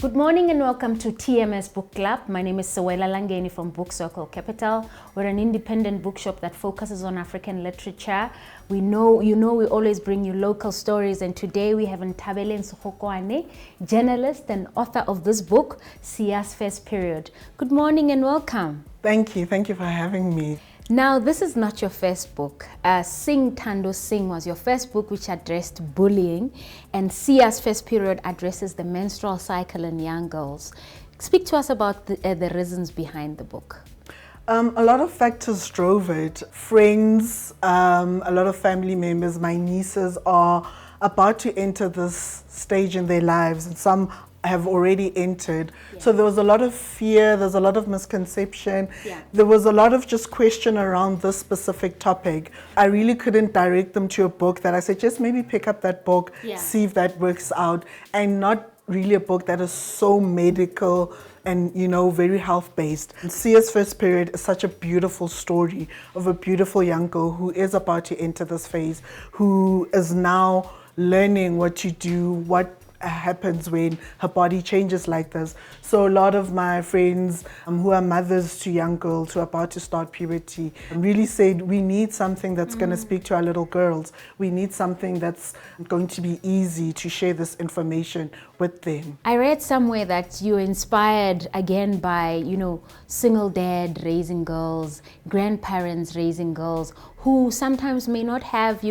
Good morning and welcome to TMS Book Club. My name is Sewela Langeni from Book Circle Capital. We're an independent bookshop that focuses on African literature. We always bring you local stories, and today we have Nthabeleng Sekhokhoane, journalist and author of this book, Siya's First Period. Good morning and welcome. Thank you for having me. Now, this is not your first book. Sing was your first book, which addressed bullying, and Siya's First Period addresses the menstrual cycle in young girls. Speak to us about the reasons behind the book. A lot of factors drove it. Friends, a lot of family members, my nieces are about to enter this stage in their lives, and some have already entered. Yeah. So there was a lot of fear, there's a lot of misconception. Yeah. There was a lot of just question around this specific topic. I really couldn't direct them to a book that I said, just maybe pick up that book, see if that works out, and not really a book that is so medical and, very health-based. Siya's First Period is such a beautiful story of a beautiful young girl who is about to enter this phase, who is now learning what to do, what happens when her body changes like this. So a lot of my friends who are mothers to young girls who are about to start puberty really said, we need something that's going to speak to our little girls. We need something that's going to be easy to share this information with them. I read somewhere that you're inspired again by, single dad raising girls, grandparents raising girls who sometimes may not have,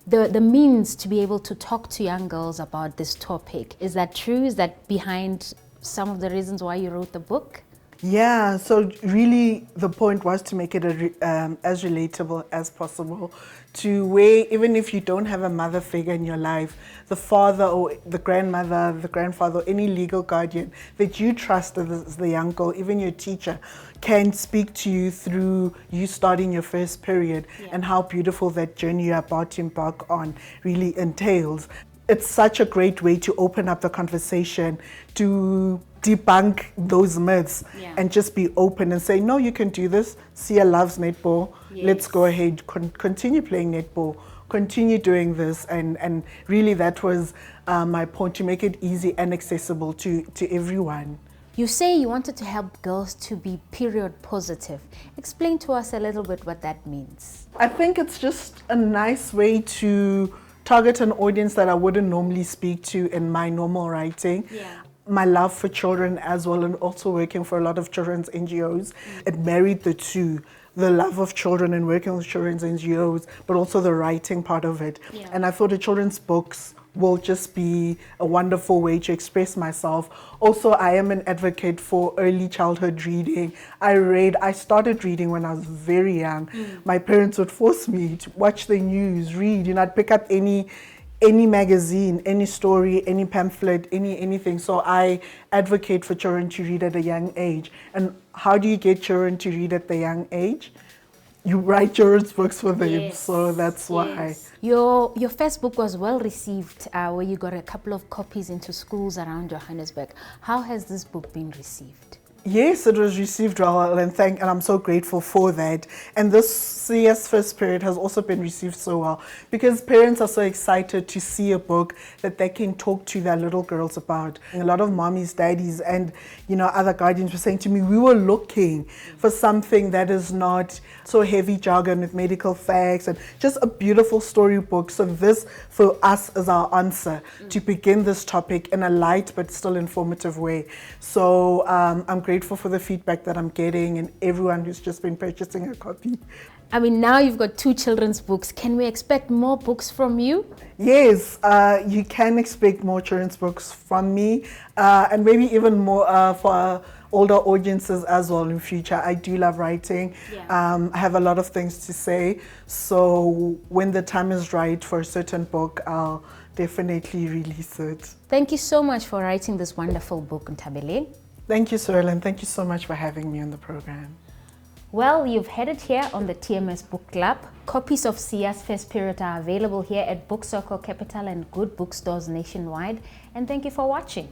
the means to be able to talk to young girls about this topic. Is that true? Is that behind some of the reasons why you wrote the book? Yeah, so really the point was to make it as relatable as possible, to where even if you don't have a mother figure in your life, the father or the grandmother, the grandfather, or any legal guardian that you trust as the young girl, even your teacher, can speak to you through you starting your first period and how beautiful that journey you're about to embark on really entails. It's such a great way to open up the conversation, to debunk those myths and just be open and say, no, you can do this. Siya loves netball. Let's go ahead, continue playing netball, continue doing this. And really that was my point, to make it easy and accessible to everyone. You say you wanted to help girls to be period positive. Explain to us a little bit what that means. I think it's just a nice way to target an audience that I wouldn't normally speak to in my normal writing. My love for children as well, and also working for a lot of children's NGOs. It married the two, the love of children and working with children's NGOs, but also the writing part of it. And I thought the children's books will just be a wonderful way to express myself. Also, I am an advocate for early childhood reading. I started reading when I was very young. My parents would force me to watch the news, read, I'd pick up any magazine, any story, any pamphlet, anything. So I advocate for children to read at a young age. And how do you get children to read at the young age? You write children's books for them, so that's why. Your first book was well received, where you got a couple of copies into schools around Johannesburg. How has this book been received? Yes, it was received well, and I'm so grateful for that. And this Siya's First Period has also been received so well because parents are so excited to see a book that they can talk to their little girls about. And a lot of mommies, daddies, and other guardians were saying to me, we were looking for something that is not so heavy jargon with medical facts and just a beautiful storybook. So this, for us, is our answer to begin this topic in a light but still informative way. So I'm grateful for the feedback that I'm getting and everyone who's just been purchasing a copy. I mean, now you've got 2 children's books. Can we expect more books from you? Yes, you can expect more children's books from me, and maybe even more for older audiences as well in future. I do love writing. I have a lot of things to say. So when the time is right for a certain book, I'll definitely release it. Thank you so much for writing this wonderful book, Nthabeleng. Thank you, Sewela, and thank you so much for having me on the program. Well, you've heard it here on the TMS Book Club. Copies of Siya's First Period are available here at Book Circle Capital and good bookstores nationwide. And thank you for watching.